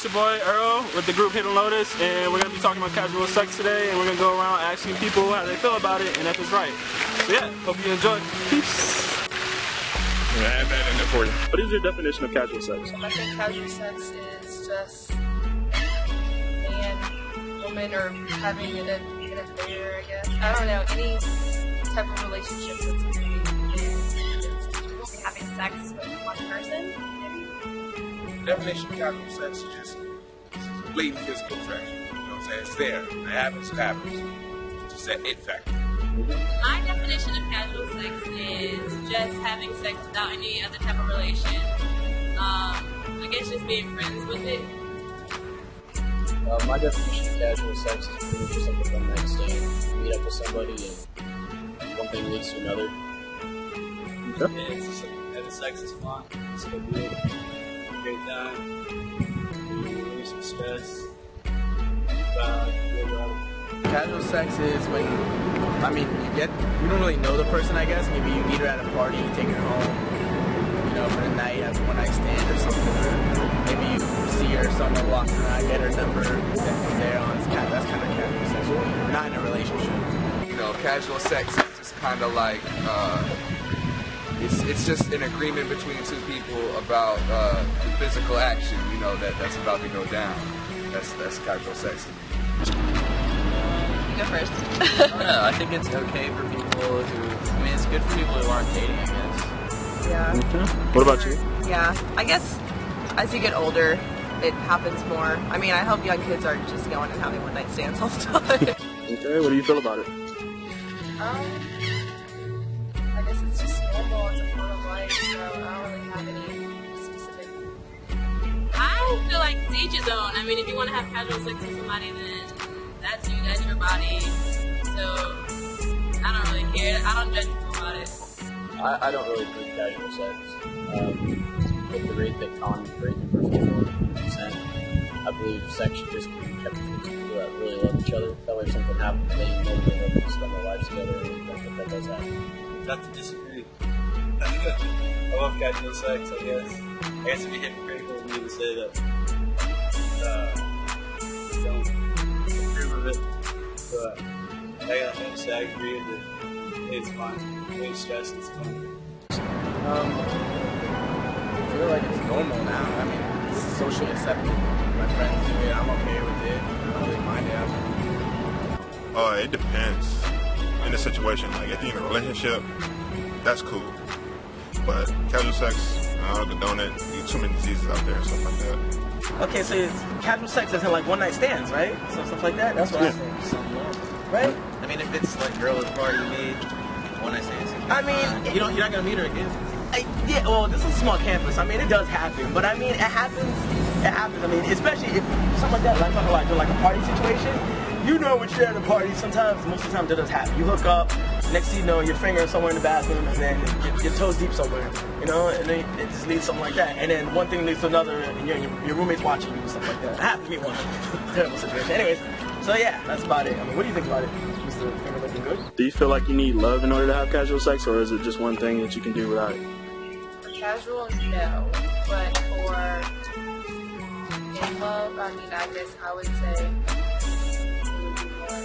your boy Earl with the group Hidden Lotus, and we're going to be talking about casual sex today, and we're going to go around asking people how they feel about it and if it's right. So yeah, hope you enjoy. Peace. Yeah, I have that in there for you. What is your definition of casual sex? I think casual sex is just man, woman, or having an affair, I guess. I don't know, any type of relationship that's having sex with one person, maybe? The definition of casual sex is just blatant physical attraction. You know what I'm saying? It's there. It happens, it happens. It's just that it factor. My definition of casual sex is just having sex without any other type of relation. I guess just being friends with it. My definition of casual sex is pretty much just like a one-night stand. You meet up with somebody and one thing leads to another. Okay. And it's just like, having sex is fun. It's so good. Great time. You release some stress. Casual sex is when, you don't really know the person, I guess. Maybe you meet her at a party, you take her home, for the night, have a one-night stand or something. Or maybe you see her somewhere walking around, get her number, then from there on, that's kind of casual sex. We're not in a relationship. Casual sex is just kind of like, it's just an agreement between two people about the physical action, that's about to go down. That's casual sex. Go first. Yeah, I think it's okay for people who, it's good for people who aren't dating, I guess. Yeah. Okay. What about you? Yeah, I guess as you get older, it happens more. I hope young kids aren't just going and having one-night stands all the time. Okay, what do you feel about it? I guess it's just normal. It's a part of life, so I don't really have any specific. I feel like it's each his own. If you want to have casual sex with somebody, then that's you, that's your body. So I don't really care. I don't judge people about it. I don't really do casual sex. With the rate that Colin raised in birth control, 100%, I believe sex should just be kept between people that really love each other. That way if something happens, they know they're able to spend their lives together, and that does happen. Not to disagree. I love casual sex, I guess. I guess it'd be hypocritical of me to say that I don't approve of it, but I agree that it's fun. It's stress, it's fun. I feel like it's normal now. It's socially accepted. My friends do it. I'm okay with it. I don't really mind it. It depends in the situation. Like if you're in a relationship, that's cool. But casual sex, I don't condone it. There's too many diseases out there and stuff like that. Okay, so it's casual sex isn't like one-night stands, right? So stuff like that. That's what I think. Right? If it's like girl is party me, one night stands. You're not gonna meet her again. Yeah, well, this is a small campus. It does happen, but it happens. It happens. Especially if something like that, like talking about like a party situation. When you're at a party, most of the time, that does happen. You hook up, next thing you know, your finger somewhere in the bathroom, and then your toes deep somewhere, and then it just leads something like that. And then one thing leads to another, and your roommate's watching you and stuff like that. It happened to me once. Terrible situation. Anyways, so yeah, that's about it. What do you think about it? Is the finger looking good? Do you feel like you need love in order to have casual sex, or is it just one thing that you can do without it? Casual, no. But for in love, I guess I would say it would be more.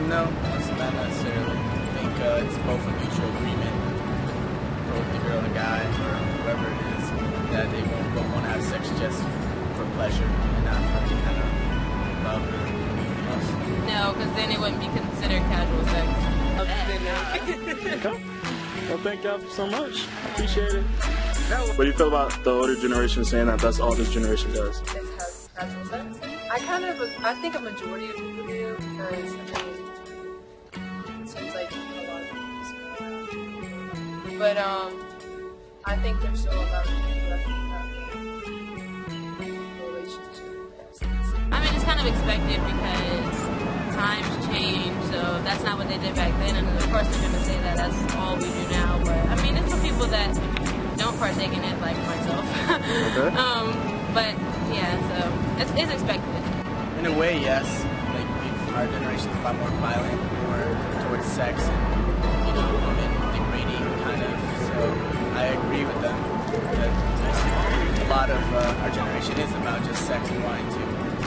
No, that's not necessarily. I think it's both a mutual agreement, both the girl and the guy, or whoever it is, that they both want to have sex just for pleasure and not for any kind of love or anything else. No, because then it wouldn't be considered casual sex. Okay. Well, thank y'all so much. Appreciate it. What do you feel about the older generation saying that that's all this generation does? Is have casual sex. I think a majority of people do, because it seems like a lot of people just but I think there's still a lot of people that have relationship. It's kind of expected because times change, so that's not what they did back then, and of course they're going to say that that's all we do now, but it's some people that don't partake in it, like myself. Okay. But yeah, so it's expected. In a way, yes. Our generation is a lot more violent, more towards sex and women degrading, kind of. So I agree with them. lot of our generation is about just sex and wanting to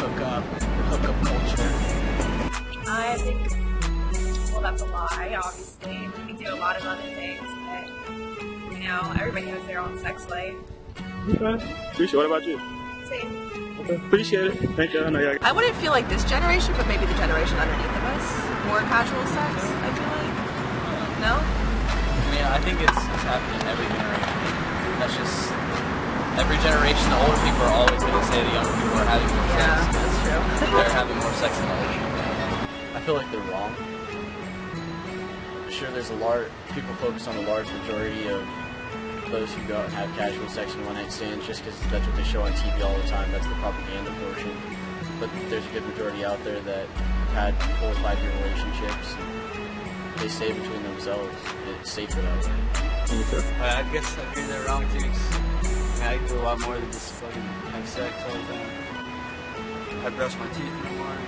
hook up, the hookup culture. I think, well, that's a lie, obviously. We do a lot of other things, but, you know, everybody has their own sex life. Okay. Appreciate it. What about you? Same. Okay. Appreciate it. Thank you. I know you I wouldn't feel like this generation, but maybe the generation underneath of us, more casual sex, I feel like. No? I mean, I think it's happening in every generation. That's just, every generation, the older people are always going to say the younger people are having more sex. Yeah, that's true. They're having more sex than the older people. I feel like they're wrong. Sure, there's a large, people focus on the large majority of those who go out and have casual sex and one-night stands just because that's what they show on TV all the time. That's the propaganda portion. But there's a good majority out there that had 4 or 5 year relationships. And they stay between themselves. It's safer that way. I guess I agree they're wrong too. I do a lot more than just fucking have sex all the time. I brush my teeth in the morning.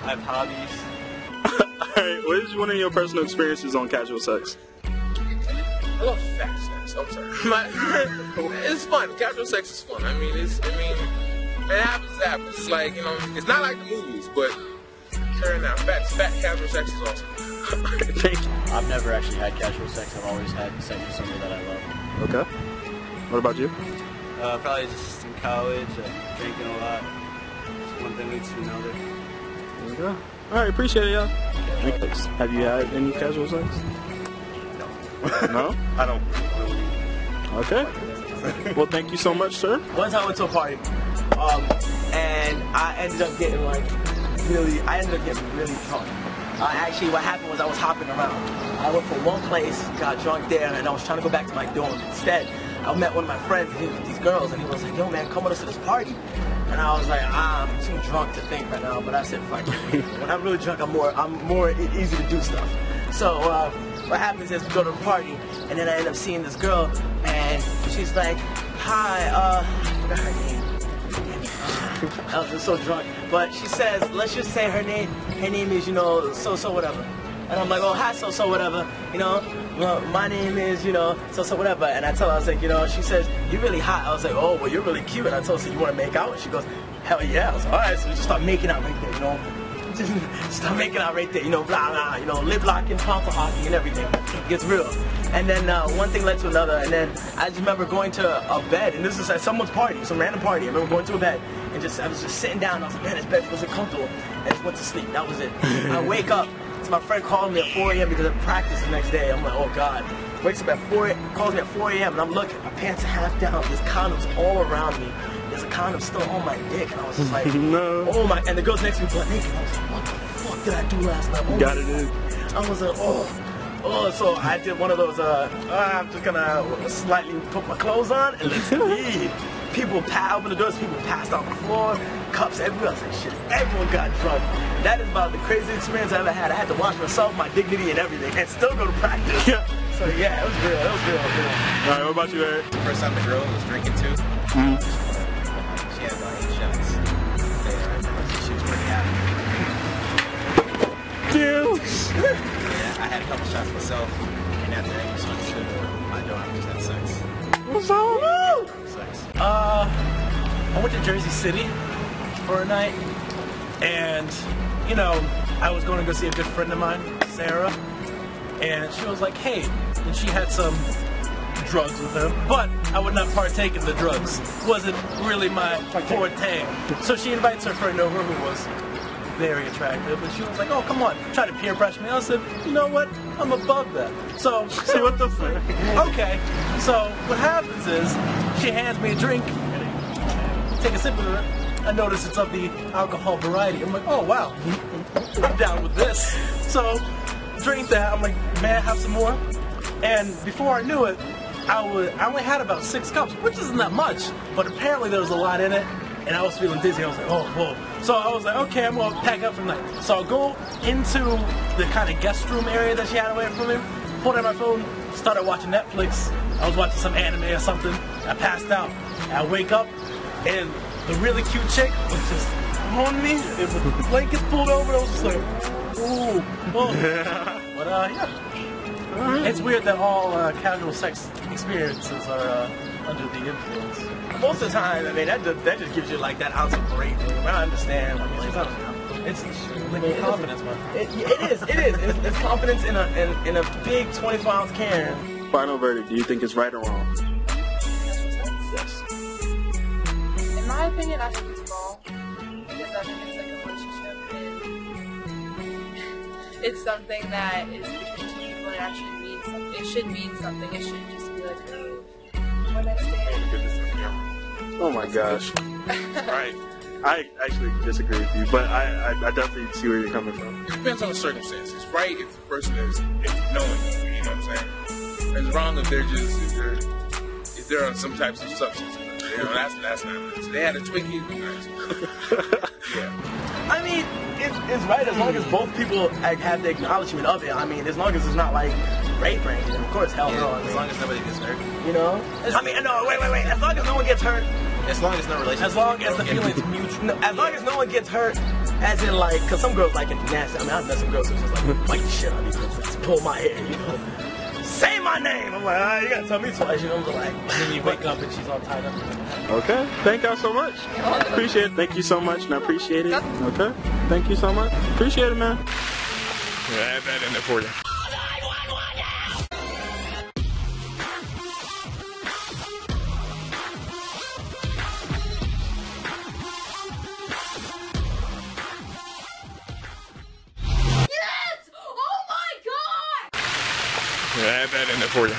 I have hobbies. Alright, what is one of your personal experiences on casual sex? I love fat sex. I'm sorry. It's fun. Casual sex is fun. I mean, it happens. It's like, you know, it's not like the movies, but turning out fat casual sex is awesome. Thank you. I've never actually had casual sex. I've always had sex with somebody that I love. Okay. What about you? Probably just in college, drinking a lot. Just one thing leads to another. Okay. Alright, appreciate it, y'all. Have you had any casual sex? No? I don't. Okay. Well, thank you so much, sir. One time I went to a party, and I ended up getting really drunk. Actually, what happened was I was hopping around. I went from one place, got drunk there, and I was trying to go back to my dorm. Instead, I met one of my friends, and he was with these girls, and he was like, "Yo, man, come with us to this party." And I was like, I'm too drunk to think right now, but I said, fuck it. When I'm really drunk, I'm more easy to do stuff. So what happens is we go to the party, and then I end up seeing this girl, and she's like, hi, I forgot her name. I was just so drunk. But she says, let's just say her name is, you know, so whatever. And I'm like, oh, hi, so whatever, you know. Well, my name is, you know, so whatever. And I tell her, I was like, you know, she says, you're really hot. I was like, oh, well, you're really cute. And I told her, so you want to make out? And she goes, hell yeah. I was like, all right, so we just start making out right there, you know. Just start making out right there, you know, blah, blah, you know, lip locking, pamper hockey, and everything. It gets real. And then one thing led to another. And then I just remember going to a bed, and this is at someone's party, some random party. I remember going to a bed, and I was just sitting down. I was like, man, this bed feels uncomfortable. And I just went to sleep. That was it. I wake up. My friend called me at 4 a.m. because I practiced the next day. I'm like, oh God. Wakes up at 4, calls me at 4 a.m. and I'm looking, my pants are half down. There's condoms all around me. There's a condom still on my dick. And I was just like, no. Oh my, and the girl's next to me butt naked. I was like, what the fuck did I do last night? Oh, got it in. I was like, oh, so I did one of those, I'm just gonna slightly put my clothes on and let's leave. People open the doors, people passed on the floor, cups everywhere. I was like, shit, everyone got drunk. That is about the craziest experience I ever had. I had to watch myself, my dignity, and everything, and still go to practice. Yeah. So yeah, it was real. It was real. All right, what about you, Eric? First time the girl was drinking too. She had about 8 shots. She was pretty happy. Damn. Yeah, I had a couple shots myself, and after that, I just went to my dorm and just had sex. What's up? Sex. I went to Jersey City for a night, and you know, I was going to go see a good friend of mine, Sarah, and she was like, hey, and she had some drugs with her, but I would not partake in the drugs. Wasn't really my forte. So she invites her friend over who was very attractive, and she was like, oh, come on, try to peer pressure me. I said, you know what, I'm above that. So, see what the fuck? Okay, so what happens is, she hands me a drink, take a sip of it, I notice it's of the alcohol variety. I'm like, oh wow, I'm down with this. So, drink that, I'm like, man, have some more. And before I knew it, I only had about 6 cups, which isn't that much, but apparently there was a lot in it, and I was feeling dizzy. I was like, oh, whoa. So I was like, okay, I'm going to pack up for the night. So I'll go into the kind of guest room area that she had away from me, pulled out my phone, started watching Netflix. I was watching some anime or something. I passed out. I wake up, and the really cute chick was just on me. It was the blankets pulled over. I was just like, ooh. Oh. But yeah. It's weird that all casual sex experiences are under the influence. Most of the time, I mean, that just gives you like that ounce of bravery. I understand. I mean, it's confidence, man. It is. It's confidence in a big 24-ounce can. Final verdict, do you think it's right or wrong? Yes. In my opinion, I think it's wrong. Because I think it's like a relationship and it's something that is between two people and it actually means something. It should mean something. It shouldn't just be like, oh, one night stand. Oh my gosh. Right. I actually disagree with you, but I definitely see where you're coming from. It depends on the circumstances, right? If the person is knowing you, you know what I'm saying? It's wrong if if they're on some types of substance. You know, that's not nice. If they had a Twinkie, it'd be nice. Yeah. I mean, it's right as long as both people have the acknowledgement of it. I mean, as long as it's not like rape or anything. Of course, hell no. As long as nobody gets hurt. You know? I mean, no, wait. As long as no one gets hurt. As long as no relationship. As long as the feeling's mutual. No, as long as no one gets hurt, as in like, because some girls like it nasty. I mean, I've met some girls who's just like, bite the shit out of me, just pull my hair, you know? Say my name! I'm like, you gotta tell me twice, you know? I'm like, and then you wake up and she's all tied up. Okay, thank y'all so much. Appreciate it. Thank you so much, and I appreciate it. Okay, thank you so much. Appreciate it, man. Yeah, add that in there for you. Yes! Oh my god! Yeah, add that in there for you.